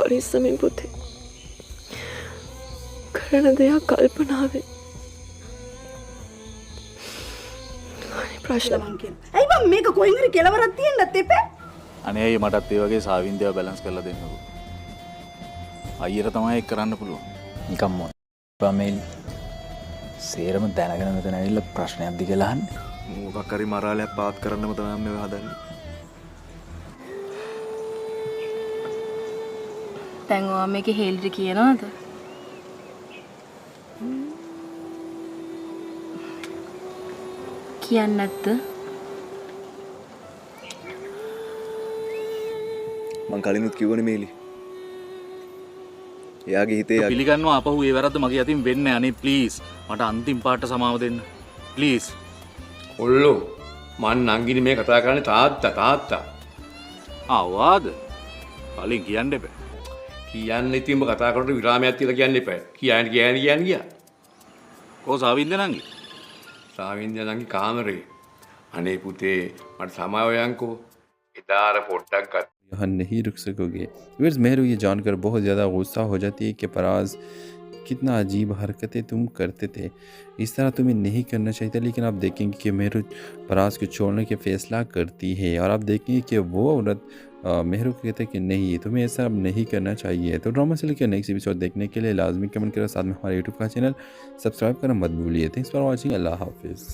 පරිස්සමින් පුතේ. කරන දෙයක් කල්පනාවෙන්. අනේ ප්‍රශ්න මං කියන. ඇයි මම මේක කොහෙන් හරි කෙලවරක් තියන්නත් එපා. අනේ අයියේ මටත් ඒ වගේ සාවින්දේව බැලන්ස් කරලා දෙන්නකෝ. අයියට තමයි ඒක කරන්න පුළුවන්. නිකම් මොන පමේලි සේරම දැනගෙන මෙතන ඇවිල්ලා ප්‍රශ්නයක් දි කියලා අහන්නේ. මොකක් හරි මරාලයක් පාත් කරන්නම තමයි මේ හදන්නේ. දැන් ඔයා මේකේ හේලිට කියනවද? කියන්නේ නැද්ද? මං කලිනුත් කිව්වනේ මේලි. එයාගේ හිතේ පිළිගන්නවා අපහු ඒ වැරද්ද මගේ අතින් වෙන්නේ අනේ ප්ලීස් මට අන්තිම පාට සමාව දෙන්න ප්ලීස්. ඔල්ලෝ මන් නංගිනි මේ කතා කරන්නේ තාත්තා. ආවාද කලින් කියන්න එපා. කියන්න ඉතින් ඔබ කතා කරනකොට විරාමයක් තියලා කියන්න එපා. කියන්න ගියා. කොහොම සාවින්ද නංගි? සාවින්ද නංගි කාමරේ. අනේ පුතේ මට සමාව යන්කෝ. ඉදාර පොට්ටක් ගත්තා. यहाँ नहीं रुक सकोगे। व्यूअर्स मेहरू ये जानकर बहुत ज़्यादा गुस्सा हो जाती है कि फराज कितना अजीब हरकतें तुम करते थे, इस तरह तुम्हें नहीं करना चाहिए था। लेकिन आप देखेंगे कि मेहरू फराज को छोड़ने के फैसला करती है और आप देखेंगे कि वो औरत मेहरू को कहते हैं कि नहीं तुम्हें ऐसा अब नहीं करना चाहिए। तो ड्रामा से लेकर नेक्स्ट एपिसोड देखने के लिए लाजमी कमेंट करो, साथ में हमारे यूट्यूब का चैनल सब्सक्राइब करना मत भूलिए। Thanks for watching. अल्लाह हाफिज़।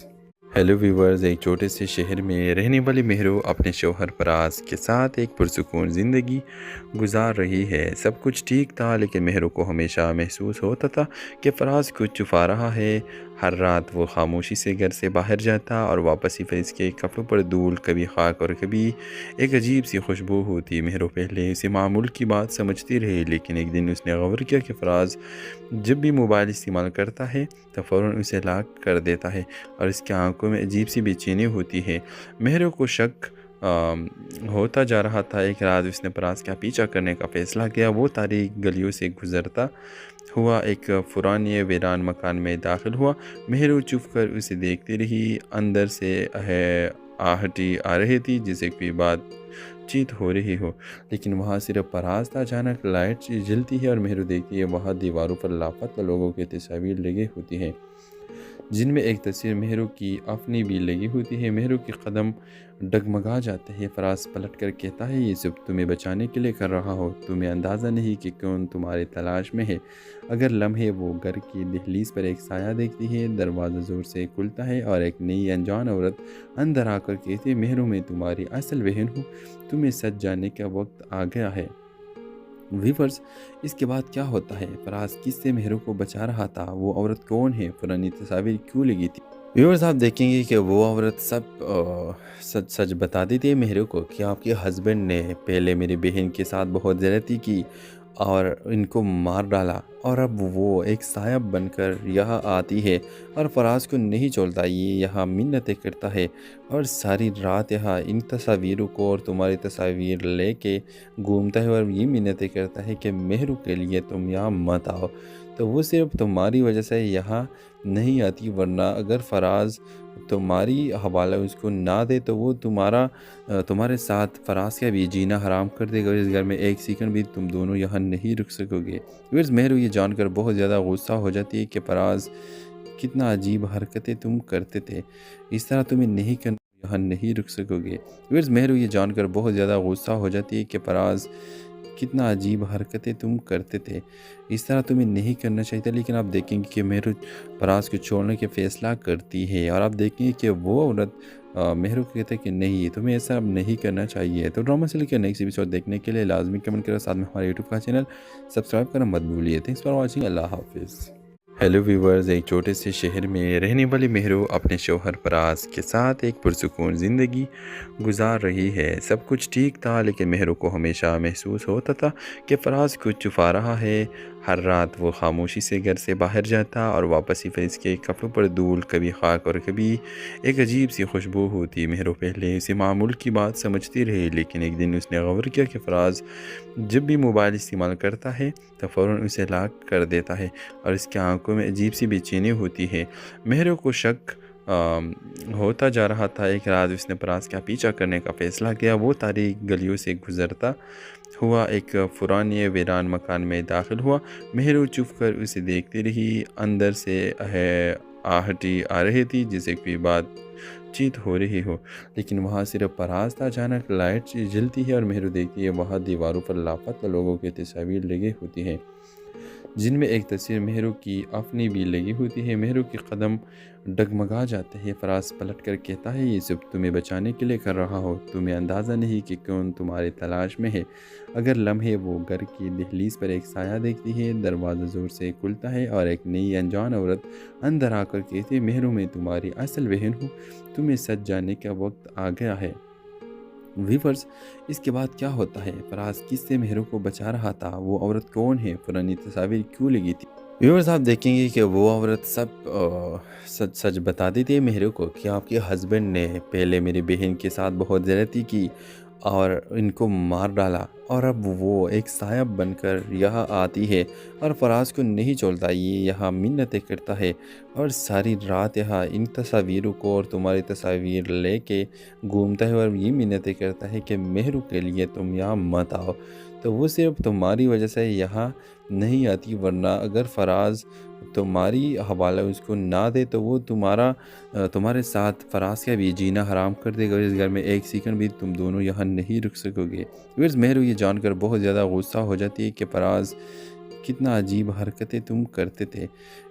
हेलो व्यूवर्स, एक छोटे से शहर में रहने वाली मेहरू अपने शौहर फराज के साथ एक पुरसुकून ज़िंदगी गुजार रही है। सब कुछ ठीक था, लेकिन मेहरू को हमेशा महसूस होता था कि फराज कुछ छुपा रहा है। हर रात वो खामोशी से घर से बाहर जाता और वापस ही फेस के कपड़ों पर धूल, कभी खाक और कभी एक अजीब सी खुशबू होती। मेहरू पहले उसे मामूल की बात समझती रही, लेकिन एक दिन उसने गौर किया कि फराज जब भी मोबाइल इस्तेमाल करता है तो फ़ौरन उसे लॉक कर देता है और इसकी आंखों में अजीब सी बेचैनी होती है। मेहरू को शक होता जा रहा था। एक रात उसने फराज का पीछा करने का फ़ैसला किया। वो तारीख गलियों से गुज़रता हुआ एक पुराने वीरान मकान में दाखिल हुआ। मेहरू चुप कर उसे देखती रही। अंदर से आहटी आ रही थी जिसे कोई बात चीत हो रही हो, लेकिन वहाँ सिर्फ फराज था। अचानक लाइट जलती है और मेहरू देखती है वहाँ दीवारों पर लापता लोगों की तस्वीर लगी होती है, जिनमें एक तस्वीर मेहरू की अपनी भी लगी होती है। मेहरू के कदम डगमगा जाते हैं। फराज पलट कर कहता है ये सब तुम्हें बचाने के लिए कर रहा हो, तुम्हें अंदाज़ा नहीं कि कौन तुम्हारी तलाश में है। अगर लम्हे वो घर की दहलीज पर एक साया देखती है, दरवाज़ा ज़ोर से खुलता है और एक नई अनजान औरत अंदर आकर कहती है मेहरू मैं तुम्हारी असल बहन हूँ, तुम्हें सच जानने का वक्त आ गया है। व्यूअर्स, इसके बाद क्या होता है? फराज किससे मेहरू को बचा रहा था? वो औरत कौन है? पुरानी तस्वीर क्यों लगी थी? व्यूअर्स, आप देखेंगे कि वो औरत सच सच बताती थी मेहरू को कि आपके हस्बैंड ने पहले मेरी बहन के साथ बहुत ज़्यादती की और इनको मार डाला, और अब वो एक साया बनकर यहाँ आती है और फराज को नहीं छोड़ता। ये यहाँ मिन्नतें करता है और सारी रात यहाँ इन तस्वीरों को और तुम्हारी तस्वीर लेके घूमता है और ये मिन्नतें करता है कि मेहरू के लिए तुम यहाँ मत आओ। तो वो सिर्फ तुम्हारी वजह से यहाँ नहीं आती, वरना अगर फराज तुम्हारी हवाला उसको ना दे तो वो तुम्हारे साथ फराज का भी जीना हराम कर देगा। इस घर में एक सेकंड भी तुम दोनों यहाँ नहीं रुक सकोगे। व्यूअर्स, मेहरू ये जानकर बहुत ज़्यादा गुस्सा हो जाती है कि फराज कितना अजीब हरकतें तुम करते थे, इस तरह तुम्हें नहीं करना, यहाँ नहीं रुक सकोगे। व्यूअर्स, मेहरू ये जानकर बहुत ज़्यादा गुस्सा हो जाती है कि फराज कितना अजीब हरकतें तुम करते थे, इस तरह तुम्हें नहीं करना चाहिए था। लेकिन आप देखेंगे कि मेहरू फराज को छोड़ने के फैसला करती है और आप देखेंगे कि वो औरत मेहरू को कहते हैं कि नहीं तुम्हें ऐसा अब नहीं करना चाहिए। तो ड्रामा से लेकर नेक्स्ट एपिसोड देखने के लिए लाजमी कमेंट करो, साथ में हमारे यूट्यूब का चैनल सब्सक्राइब करना मत भूलिए। Thanks for watching. अल्लाह हाफिज़। हेलो व्यूवर्स, एक छोटे से शहर में रहने वाली मेहरू अपने शौहर फराज के साथ एक पुरसुकून ज़िंदगी गुजार रही है। सब कुछ ठीक था, लेकिन मेहरू को हमेशा महसूस होता था कि फराज कुछ छुपा रहा है। हर रात वो खामोशी से घर से बाहर जाता और वापस ही फेस के कपड़ों पर धूल, कभी खाक और कभी एक अजीब सी खुशबू होती। मेहरू पहले उसे मामूल की बात समझती रही, लेकिन एक दिन उसने गौर किया कि फराज जब भी मोबाइल इस्तेमाल करता है तो फ़ौरन उसे लॉक कर देता है और इसकी आंखों में अजीब सी बेचैनी होती है। मेहरू को शक ہوتا جا رہا تھا، ایک رات اس نے پراز کا پیچھا کرنے کا فیصلہ کیا۔ وہ تاریخ گلیوں سے گزرتا ہوا ایک پرانے ویران مکان میں داخل ہوا۔ مہرو چھپ کر اسے دیکھتی رہی۔ اندر سے آہٹی آ رہی تھی جسے کوئی بات چیت ہو رہی ہو، لیکن وہاں صرف پراز تھا۔ اچانک لائٹ جلتی ہے اور مہرو دیکھتی ہے وہاں دیواروں پر لاپتہ لوگوں کی تصاویر لگی ہوتی ہیں، جن میں ایک تصویر مہرو کی اپنی بھی لگی ہوتی ہے۔ مہرو کے قدم ڈگمگا جاتے ہیں۔ فراز پلٹ کر کہتا ہے، یہ سب تمہیں بچانے کے لیے کر رہا ہو، تمہیں اندازہ نہیں کہ کون تمہاری تلاش میں ہے۔ اگر لمحے وہ گھر کی دہلیز پر ایک سایہ دیکھتی ہے، دروازہ زور سے کھلتا ہے اور ایک نئی انجان عورت اندر آ کر کہتی ہے، مہرو میں تمہاری اصل بہن ہوں، تمہیں سچ جاننے کا وقت آ گیا ہے۔ ویورز، اس کے بعد کیا ہوتا ہے؟ فراز کس سے مہرو کو بچا رہا تھا؟ وہ عورت کون ہے؟ پرانی تصاویر کیوں لگی تھی؟ ویورز، آپ دیکھیں گے کہ وہ عورت سچ بتا دیتی ہے مہرو کو کہ آپ کے ہسبینڈ نے پہلے میری بہن کے ساتھ بہت زیادتی کی اور ان کو مار ڈالا، اور اب وہ ایک سایہ بن کر یہاں آتی ہے اور فراز کو نہیں چھوڑتا۔ یہ یہاں منتیں کرتا ہے اور ساری رات یہاں ان تصاویروں کو اور تمہاری تصاویر لے کے گھومتا ہے اور یہ منتیں کرتا ہے کہ مہرو کے لیے تم یہاں مت آؤ، تو وہ صرف تمہاری وجہ سے یہاں نہیں آتی، ورنہ اگر فراز تمہاری حوالہ اس کو نہ دے تو وہ تمہارے ساتھ فراز کا بھی جینا حرام کر دے گا، اور اس گھر میں ایک سیکنڈ بھی تم دونوں یہاں نہیں رک سکو گے۔ مہرو یہ جان کر بہت زیادہ غصہ ہو جاتی ہے کہ فراز کتنا عجیب حرکتیں تم کرتے تھے،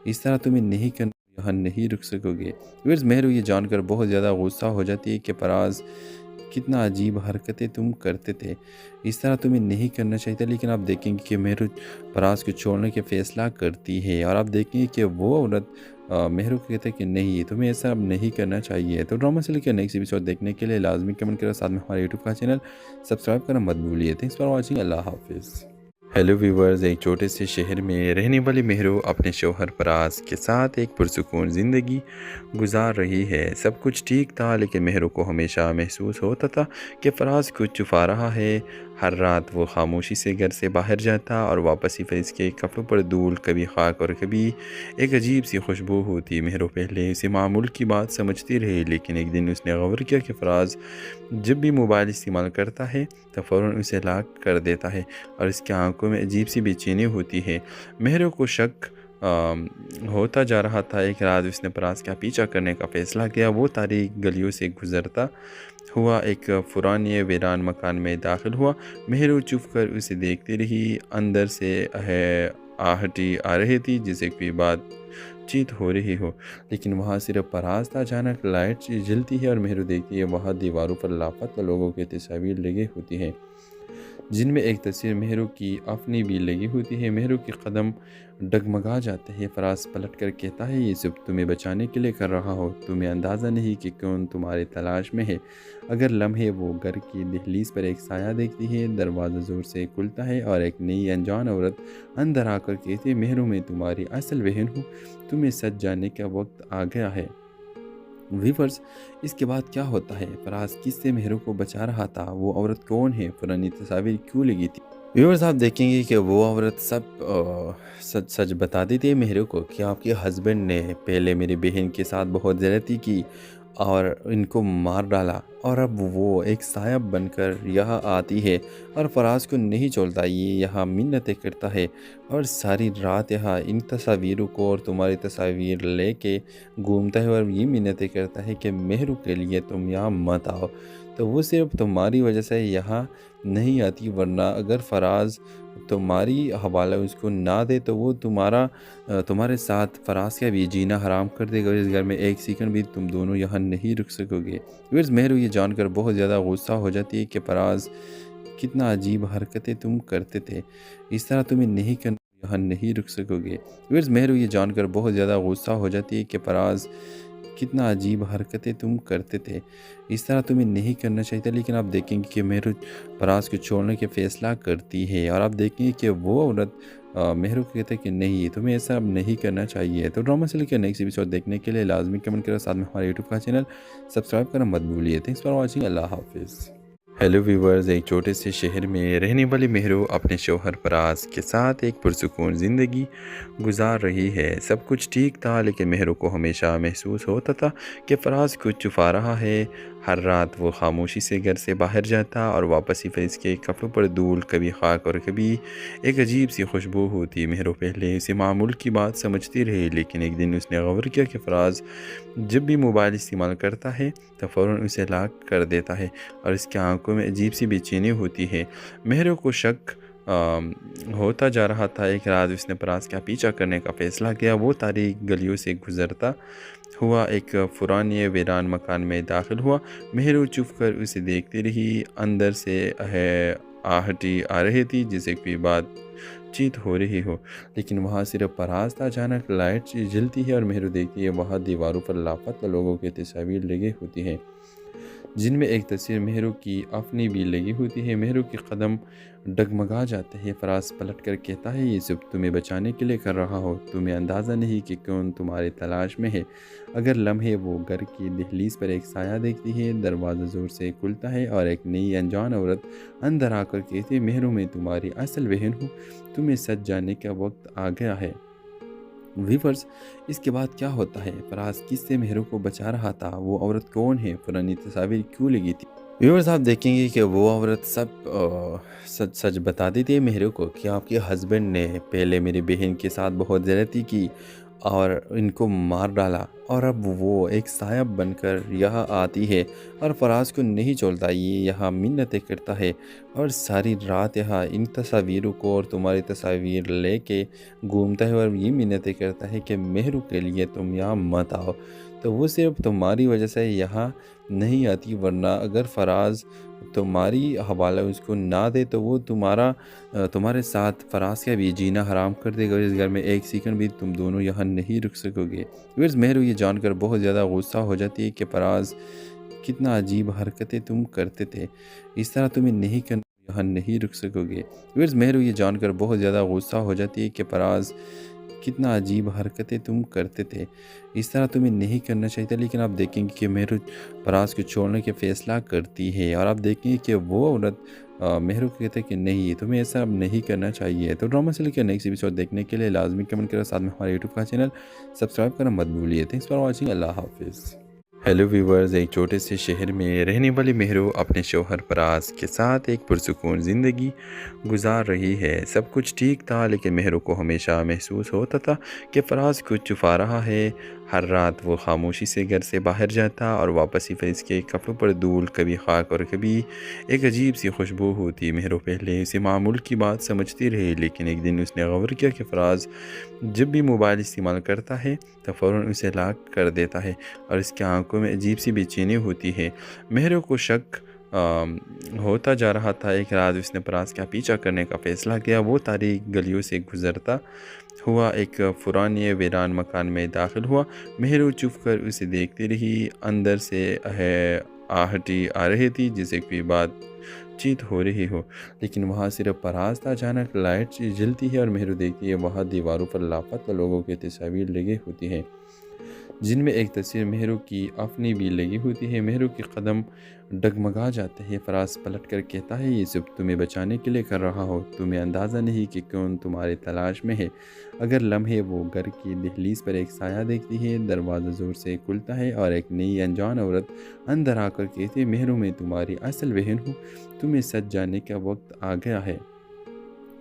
اس طرح تمہیں نہیں کرنا، یہاں نہیں رک سکو گے۔ مہرو یہ جان کر بہت زیادہ غصہ ہو جاتی ہے کہ فراز کتنا عجیب حرکتیں تم کرتے تھے، اس طرح تمہیں نہیں کرنا چاہیے تھا، لیکن آپ دیکھیں گے کہ مہرو فراز کو چھوڑنے کے فیصلہ کرتی ہے، اور آپ دیکھیں گے کہ وہ عورت مہرو کو کہتے ہیں کہ نہیں، تمہیں ایسا اب نہیں کرنا چاہیے۔ تو ڈرامہ سے لے کے نیکسٹ ایپیسوڈ دیکھنے کے لیے لازمی کمنٹ کرو، ساتھ میں ہمارے یوٹیوب کا چینل سبسکرائب کرنا مت بھولیے۔ تھینکس فار واچنگ، اللہ حافظ۔ ہیلو ویورز، ایک چھوٹے سے شہر میں رہنے والی مہرو اپنے شوہر فراز کے ساتھ ایک پرسکون زندگی گزار رہی ہے۔ سب کچھ ٹھیک تھا، لیکن مہرو کو ہمیشہ محسوس ہوتا تھا کہ فراز کچھ چھپا رہا ہے۔ ہر رات وہ خاموشی سے گھر سے باہر جاتا اور واپس اس کے کپڑوں پر دھول، کبھی خاک اور کبھی ایک عجیب سی خوشبو ہوتی۔ مہرو پہلے اسے معمول کی بات سمجھتی رہی، لیکن ایک دن اس نے غور کیا کہ فراز جب بھی موبائل استعمال کرتا ہے تو فوراً اسے لاک کر دیتا ہے اور اس کی آنکھوں میں عجیب سی بے چینی ہوتی ہے۔ مہرو کو شک ہوتا جا رہا تھا۔ ایک رات اس نے فراز کا پیچھا کرنے کا فیصلہ کیا۔ وہ تاریخ گلیوں سے گزرتا ہوا ایک پرانے ویران مکان میں داخل ہوا۔ مہرو چھپ کر اسے دیکھتی رہی۔ اندر سے آہٹی آ رہی تھی جسے کوئی بات چیت ہو رہی ہو، لیکن وہاں صرف پراز تھا۔ اچانک لائٹ جلتی ہے اور مہرو دیکھتی ہے وہاں دیواروں پر لاپتہ لوگوں کی تصاویر لگی ہوتی ہیں، جن میں ایک تصویر مہرو کی اپنی بھی لگی ہوتی ہے۔ مہرو کے قدم ڈگمگا جاتے ہیں۔ فراز پلٹ کر کہتا ہے، یہ سب تمہیں بچانے کے لیے کر رہا ہو، تمہیں اندازہ نہیں کہ کون تمہاری تلاش میں ہے۔ اگر لمحے وہ گھر کی دہلیز پر ایک سایہ دیکھتی ہے، دروازہ زور سے کھلتا ہے اور ایک نئی انجان عورت اندر آ کر کہتی ہے، مہرو میں تمہاری اصل بہن ہوں، تمہیں سچ جاننے کا وقت آ گیا ہے۔ ویورز، اس کے بعد کیا ہوتا ہے؟ فراز کس سے مہرو کو بچا رہا تھا؟ وہ عورت کون ہے؟ پرانی تصاویر کیوں لگی تھی؟ ویورز، آپ دیکھیں گے کہ وہ عورت سچ بتا دیتی ہے مہرو کو کہ آپ کے ہسبینڈ نے پہلے میری بہن کے ساتھ بہت زیادتی کی اور ان کو مار ڈالا، اور اب وہ ایک سایہ بن کر یہاں آتی ہے اور فراز کو نہیں چھوڑتا۔ یہ یہاں منتیں کرتا ہے اور ساری رات یہاں ان تصاویروں کو اور تمہاری تصاویر لے کے گھومتا ہے اور یہ منتیں کرتا ہے کہ مہرو کے لیے تم یہاں مت آؤ، تو وہ صرف تمہاری وجہ سے یہاں نہیں آتی، ورنہ اگر فراز تمہاری حوالہ اس کو نہ دے تو وہ تمہارے ساتھ فراز کا بھی جینا حرام کر دے گا، اور اس گھر میں ایک سیکنڈ بھی تم دونوں یہاں نہیں رک سکو گے۔ مہرو یہ جان کر بہت زیادہ غصہ ہو جاتی ہے کہ فراز کتنا عجیب حرکتیں تم کرتے تھے، اس طرح تمہیں نہیں کرنا، یہاں نہیں رک سکو گے۔ مہرو یہ جان کر بہت زیادہ غصہ ہو جاتی ہے کہ فراز کتنا عجیب حرکتیں تم کرتے تھے، اس طرح تمہیں نہیں کرنا چاہیے تھا، لیکن آپ دیکھیں گے کہ مہرو فراز کو چھوڑنے کے فیصلہ کرتی ہے، اور آپ دیکھیں گے کہ وہ عورت مہرو کو کہتے ہیں کہ نہیں، تمہیں ایسا اب نہیں کرنا چاہیے۔ تو ڈرامہ سے لے کے نیکسٹ ایپیسوڈ دیکھنے کے لیے لازمی کمنٹ کرو، ساتھ میں ہمارے یوٹیوب کا چینل سبسکرائب کرنا مت بھولیے۔ تھینکس فار واچنگ، اللہ حافظ۔ हेलो व्यूवर्स, एक छोटे से शहर में रहने वाली मेहरू अपने शौहर फराज के साथ एक पुरसुकून ज़िंदगी गुजार रही है। सब कुछ ठीक था, लेकिन मेहरू को हमेशा महसूस होता था कि फराज कुछ छुपा रहा है। हर रात वो खामोशी से घर से बाहर जाता और वापस ही फेस के कपड़ों पर धूल, कभी खाक और कभी एक अजीब सी खुशबू होती। मेहरू पहले इसे मामूल की बात समझती रही, लेकिन एक दिन उसने गौर किया कि फराज जब भी मोबाइल इस्तेमाल करता है तो फ़ौरन उसे लॉक कर देता है और इसकी आंखों में अजीब सी बेचैनी होती है। मेहरू को शक होता जा रहा था। एक रात उसने फराज का पीछा करने का फ़ैसला किया। वो तारीख गलियों से गुज़रता हुआ एक पुराने वीरान मकान में दाखिल हुआ। मेहरू चुप कर उसे देखती रही। अंदर से आहटी आ रही थी जैसे कोई बात चीत हो रही हो, लेकिन वहाँ सिर्फ फराज था। अचानक लाइट जलती है और मेहरू देखती है वहाँ दीवारों पर लापता लोगों की तस्वीर लगी होती हैं, जिनमें एक तस्वीर मेहरू की अपनी भी लगी होती है। मेहरू के कदम डगमगा जाते हैं। फराज पलट कर कहता है, ये सब तुम्हें बचाने के लिए कर रहा हो। तुम्हें अंदाज़ा नहीं कि कौन तुम्हारी तलाश में है। अगर लम्हे वो घर की दहलीज पर एक साया देखती है। दरवाज़ा ज़ोर से खुलता है और एक नई अनजान औरत अंदर आकर कहती है, मेहरू मैं तुम्हारी असल बहन हूँ, तुम्हें सच जानने का वक्त आ गया है। व्यूअर्स, इसके बाद क्या होता है? फराज किससे मेहरू को बचा रहा था? वो औरत कौन है? पुरानी तस्वीर क्यों लगी थी? व्यूअर्स, आप देखेंगे कि वो औरत सच सच बता देती है मेहरू को कि आपके हस्बैंड ने पहले मेरी बहन के साथ बहुत ज़्यादती की और इनको मार डाला, और अब वो एक सायब बनकर यहाँ आती है और फराज को नहीं छोड़ता। ये यहाँ मिन्नतें करता है और सारी रात यहाँ इन तस्वीरों को और तुम्हारी तस्वीर लेके घूमता है और ये मिन्नतें करता है कि मेहरू के लिए तुम यहाँ मत आओ। तो वो सिर्फ तुम्हारी वजह से यहाँ नहीं आती, वरना अगर फराज तुम्हारी हवाला उसको ना दे तो वो तुम्हारे साथ फराज का भी जीना हराम कर देगा। इस घर में एक सेकंड भी तुम दोनों यहाँ नहीं रुक सकोगे। फिर मेहरू ये जानकर बहुत ज़्यादा गुस्सा हो जाती है कि फराज कितना अजीब हरकतें तुम करते थे, इस तरह तुम्हें नहीं करना, यहाँ नहीं रुक सकोगे। फिर मेहरू ये जानकर बहुत ज़्यादा गुस्सा हो जाती है कि फराज कितना अजीब हरकतें तुम करते थे, इस तरह तुम्हें नहीं करना चाहिए था। लेकिन आप देखेंगे कि मेहरू फराज को छोड़ने के फ़ैसला करती है और आप देखेंगे कि वो औरत मेहरू को कहते हैं कि नहीं, तुम्हें ऐसा अब नहीं करना चाहिए। तो ड्रामा से लेकर नेक्स्ट एपिसोड देखने के लिए लाजमी कमेंट करें, साथ में हमारे यूट्यूब का चैनल सब्सक्राइब करना मत भूलिए। Thanks for watching. अल्लाह हाफिज़। हेलो व्यूवर्स, एक छोटे से शहर में रहने वाली मेहरू अपने शौहर फराज के साथ एक पुरसुकून ज़िंदगी गुजार रही है। सब कुछ ठीक था, लेकिन मेहरू को हमेशा महसूस होता था कि फराज कुछ छुपा रहा है। हर रात वो खामोशी से घर से बाहर जाता और वापस ही फेस के कपड़ों पर धूल, कभी खाक और कभी एक अजीब सी खुशबू होती। मेहरू पहले इसे मामूल की बात समझती रही, लेकिन एक दिन उसने गौर किया कि फराज जब भी मोबाइल इस्तेमाल करता है तो फ़ौरन उसे लॉक कर देता है और इसकी आंखों में अजीब सी बेचैनी होती है। मेहरू को शक होता जा रहा था। एक रात उसने फराज का पीछा करने का फ़ैसला किया। वो तारीख गलियों से गुज़रता हुआ एक पुराने वीरान मकान में दाखिल हुआ। मेहरू चुप कर उसे देखती रही। अंदर से आहटी आ रही थी जैसे कोई बात चीत हो रही हो, लेकिन वहाँ सिर्फ फराज था। अचानक लाइट जलती है और मेहरू देखती है वहाँ दीवारों पर लापता लोगों की तस्वीर लगी होती हैं, जिनमें एक तस्वीर मेहरू की अपनी भी लगी होती है। मेहरू के कदम डगमगा जाते हैं। फराज पलट कर कहता है, ये सब तुम्हें बचाने के लिए कर रहा हो। तुम्हें अंदाज़ा नहीं कि कौन तुम्हारी तलाश में है। अगर लम्हे वो घर की दहलीज पर एक साया देखती है। दरवाज़ा ज़ोर से खुलता है और एक नई अनजान औरत अंदर आकर कहती है, मेहरू मैं तुम्हारी असल बहन हूँ, तुम्हें सच जानने का वक्त आ गया है।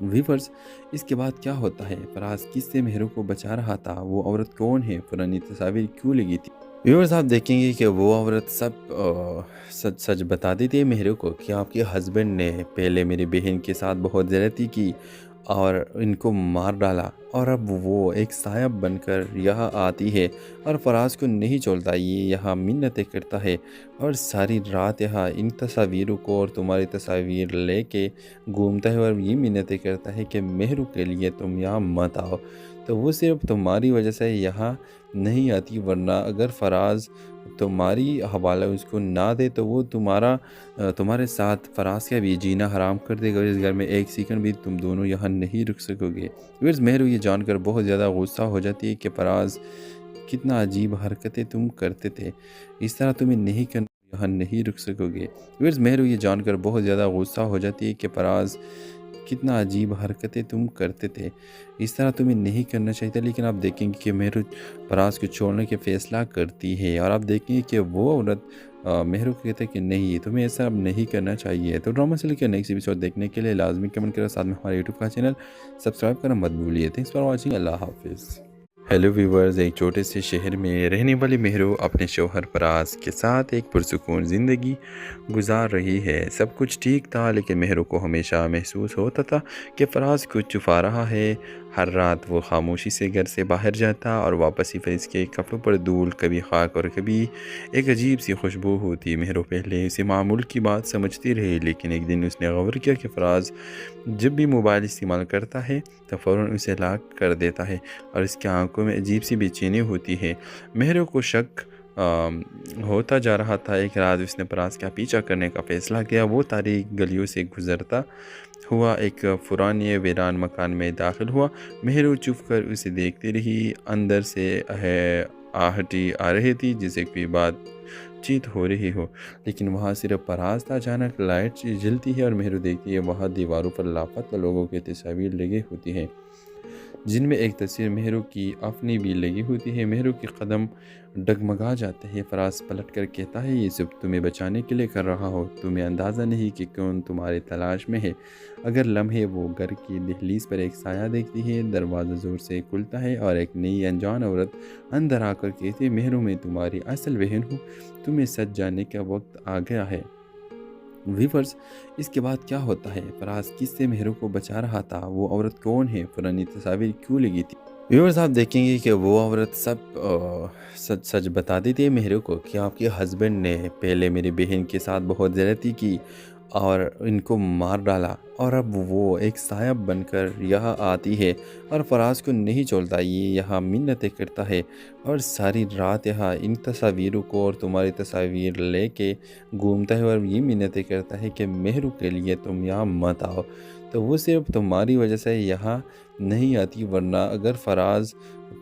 व्यूअर्स, इसके बाद क्या होता है? फराज किससे मेहरू को बचा रहा था? वो औरत कौन है? पुरानी तस्वीर क्यों लगी थी? व्यूअर्स, आप देखेंगे कि वो औरत सच सच बता देती है मेहरू को कि आपके हस्बैंड ने पहले मेरी बहन के साथ बहुत ज़्यादती की और इनको मार डाला, और अब वो एक सायब बनकर यहाँ आती है और फराज को नहीं छोड़ता। ये यहाँ मिन्नतें करता है और सारी रात यहाँ इन तस्वीरों को और तुम्हारी तस्वीर लेके घूमता है और ये मिन्नतें करता है कि मेहरू के लिए तुम यहाँ मत आओ। तो वो सिर्फ तुम्हारी वजह से यहाँ नहीं आती, वरना अगर फराज तुम्हारी हवाला उसको ना दे तो वो तुम्हारे साथ फराज का भी जीना हराम कर देगा। इस घर में एक सेकंड भी तुम दोनों यहाँ नहीं रुक सकोगे। फिर मेहरू ये जानकर बहुत ज़्यादा गुस्सा हो जाती है कि फराज कितना अजीब हरकतें तुम करते थे, इस तरह तुम्हें नहीं करना, यहाँ नहीं रुक सकोगे। व्यूअर्स मेहरू ये जानकर बहुत ज़्यादा गुस्सा हो जाती है कि फराज कितना अजीब हरकतें तुम करते थे, इस तरह तुम्हें नहीं करना चाहिए था। लेकिन आप देखेंगे कि मेहरू फराज को छोड़ने के फ़ैसला करती है और आप देखेंगे कि वो औरत मेहरू को कहते हैं कि नहीं तुम्हें ऐसा अब नहीं करना चाहिए। तो ड्रामा से लेकर नेक्स्ट एपिसोड देखने के लिए लाजमी कमेंट करो, साथ में हमारे यूट्यूब का चैनल सब्सक्राइब करना मत भूलिए। थैंक्स फॉर वॉचिंग, अल्लाह हाफिज़। हेलो व्यूवर्स, एक छोटे से शहर में रहने वाली मेहरू अपने शौहर फराज के साथ एक पुरसुकून ज़िंदगी गुजार रही है। सब कुछ ठीक था, लेकिन मेहरू को हमेशा महसूस होता था कि फराज कुछ छुपा रहा है। हर रात वो खामोशी से घर से बाहर जाता और वापस ही फेस के कपड़ों पर धूल, कभी खाक और कभी एक अजीब सी खुशबू होती। मेहरू पहले इसे मामूल की बात समझती रही, लेकिन एक दिन उसने गौर किया कि फराज जब भी मोबाइल इस्तेमाल करता है तो फ़ौरन उसे लॉक कर देता है और इसकी आंखों में अजीब सी बेचैनी होती है। मेहरू को शक होता जा रहा था। एक रात उसने फराज का पीछा करने का फ़ैसला किया। वो तारीख गलियों से गुज़रता हुआ एक पुराने वीरान मकान में दाखिल हुआ। मेहरू चुप कर उसे देखती रही। अंदर से आहटी आ रही थी जैसे कोई बातचीत हो रही हो, लेकिन वहाँ सिर्फ फराज था। अचानक लाइट जलती है और मेहरू देखती है वहाँ दीवारों पर लापता लोगों की तस्वीर लगी होती हैं, जिनमें एक तस्वीर मेहरू की अपनी भी लगी होती है। मेहरू के कदम डगमगा जाते हैं। फराज पलट कर कहता है, ये सब तुम्हें बचाने के लिए कर रहा हो, तुम्हें अंदाज़ा नहीं कि कौन तुम्हारी तलाश में है। अगर लम्हे वो घर की दहलीज पर एक साया देखती है, दरवाज़ा ज़ोर से खुलता है और एक नई अनजान औरत अंदर आकर कहती है, मेहरू मैं तुम्हारी असल बहन हूँ, तुम्हें सच जानने का वक्त आ गया है। व्यूअर्स इसके बाद क्या होता है, फराज किससे मेहरू को बचा रहा था, वो औरत कौन है, पुरानी तस्वीर क्यों लगी थी। व्यूअर्स आप देखेंगे कि वो औरत सब सच बता देती है मेहरू को कि आपके हस्बैंड ने पहले मेरी बहन के साथ बहुत ज़्यादती की और इनको मार डाला और अब वो एक साहब बनकर यहाँ आती है और फराज को नहीं छोड़ता। ये यहाँ मिन्नतें करता है और सारी रात यहाँ इन तस्वीरों को और तुम्हारी तस्वीर लेके घूमता है और ये मिन्नतें करता है कि मेहरू के लिए तुम यहाँ मत आओ। तो वो सिर्फ तुम्हारी वजह से यहाँ नहीं आती, वरना अगर फराज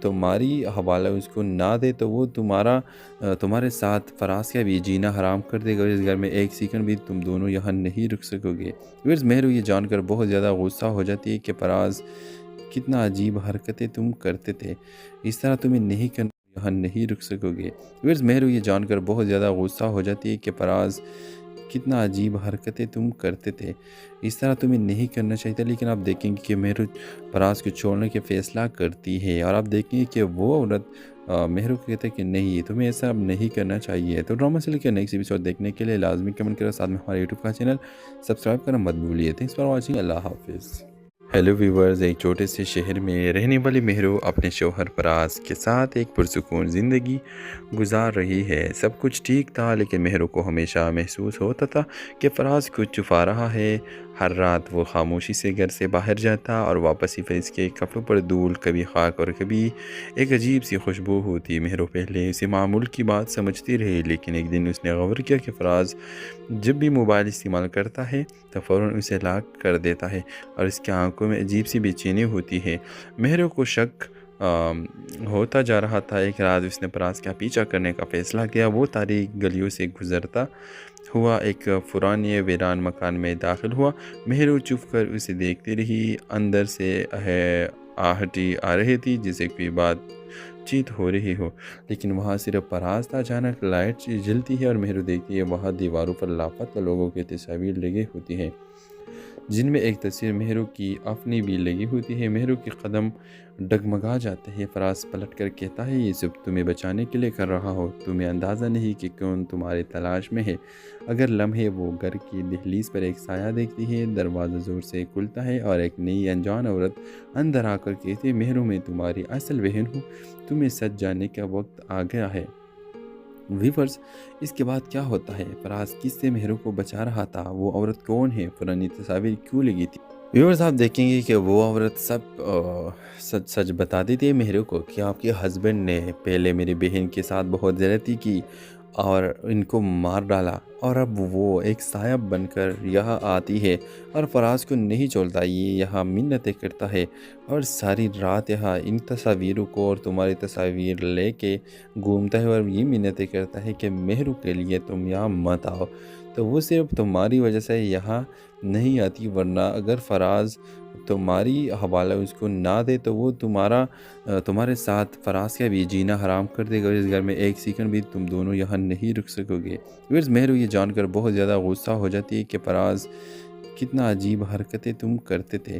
तुम्हारी हवाला उसको ना दे तो वो तुम्हारे साथ फराज का भी जीना हराम कर देगा। इस घर में एक सेकंड भी तुम दोनों यहाँ नहीं रुक सकोगे। व्यूअर्स मेहरू ये जानकर बहुत ज़्यादा गुस्सा हो जाती है कि फराज कितना अजीब हरकतें तुम करते थे, इस तरह तुम्हें नहीं करना, यहाँ नहीं रुक सकोगे। व्यूअर्स मेहरू ये जानकर बहुत ज़्यादा गुस्सा हो जाती है कि फराज कितना अजीब हरकतें तुम करते थे, इस तरह तुम्हें नहीं करना चाहिए था। लेकिन आप देखेंगे कि मेहरू फराज को छोड़ने के फ़ैसला करती है और आप देखेंगे कि वो औरत मेहरू को कहते हैं कि नहीं तुम्हें ऐसा अब नहीं करना चाहिए। तो ड्रामा से लेकर नेक्स्ट एपिसोड देखने के लिए लाजमी कमेंट करो, साथ में हमारे यूट्यूब का चैनल सब्सक्राइब करना मत भूलिए। थैंक्स फॉर वॉचिंग, अल्लाह हाफिज़। हेलो व्यूवर्स, एक छोटे से शहर में रहने वाली मेहरू अपने शौहर फराज के साथ एक पुरसुकून ज़िंदगी गुजार रही है। सब कुछ ठीक था, लेकिन मेहरू को हमेशा महसूस होता था कि फराज कुछ छुपा रहा है। हर रात वो खामोशी से घर से बाहर जाता और वापस ही फेस के कपड़ों पर धूल, कभी खाक और कभी एक अजीब सी खुशबू होती। मेहरू पहले इसे मामूल की बात समझती रही, लेकिन एक दिन उसने गौर किया कि फराज जब भी मोबाइल इस्तेमाल करता है तो फ़ौरन उसे लॉक कर देता है और इसकी आंखों में अजीब सी बेचैनी होती है। मेहरू को शक होता जा रहा था। एक रात उसने फराज का पीछा करने का फ़ैसला किया। वो तारीख गलियों से गुज़रता हुआ एक पुराने वीरान मकान में दाखिल हुआ। मेहरू चुप कर उसे देखती रही। अंदर से आहटी आ रही थी जैसे कोई बातचीत हो रही हो, लेकिन वहाँ सिर्फ फराज था। अचानक लाइट जलती है और मेहरू देखती है वहाँ दीवारों पर लापता लोगों की तस्वीर लगी होती हैं, जिनमें एक तस्वीर मेहरू की अपनी भी लगी होती है। मेहरू के कदम डगमगा जाते हैं। फराज पलट कर कहता है, ये सब तुम्हें बचाने के लिए कर रहा हो, तुम्हें अंदाज़ा नहीं कि कौन तुम्हारी तलाश में है। अगर लम्हे वो घर की दहलीज पर एक साया देखती है, दरवाज़ा ज़ोर से खुलता है और एक नई अनजान औरत अंदर आकर कहती है, मेहरू मैं तुम्हारी असल बहन हूँ, तुम्हें सच जानने का वक्त आ गया है। व्यूअर्स इसके बाद क्या होता है, फराज किससे मेहरू को बचा रहा था, वो औरत कौन है, पुरानी तस्वीर क्यों लगी थी। व्यूअर्स आप देखेंगे कि वो औरत सब सच बता देती है मेहरू को कि आपके हस्बैंड ने पहले मेरी बहन के साथ बहुत ज़्यादती की और इनको मार डाला اور اب وہ ایک سایہ بن کر یہاں آتی ہے اور فراز کو نہیں چھوڑتا. یہ یہاں منتیں کرتا ہے اور ساری رات یہاں ان تصاویروں کو اور تمہاری تصاویر لے کے گھومتا ہے اور یہ منتیں کرتا ہے کہ مہرو کے لیے تم یہاں مت آؤ. تو وہ صرف تمہاری وجہ سے یہاں نہیں آتی، ورنہ اگر فراز تمہاری حوالہ اس کو نہ دے تو وہ تمہارے ساتھ فراز کا بھی جینا حرام کر دے گا. اور اس گھر میں ایک سیکنڈ بھی تم دونوں یہاں نہیں رک سکو گے. مہرو یہ جان کر بہت زیادہ غصہ ہو جاتی ہے کہ فراز کتنا عجیب حرکتیں تم کرتے تھے.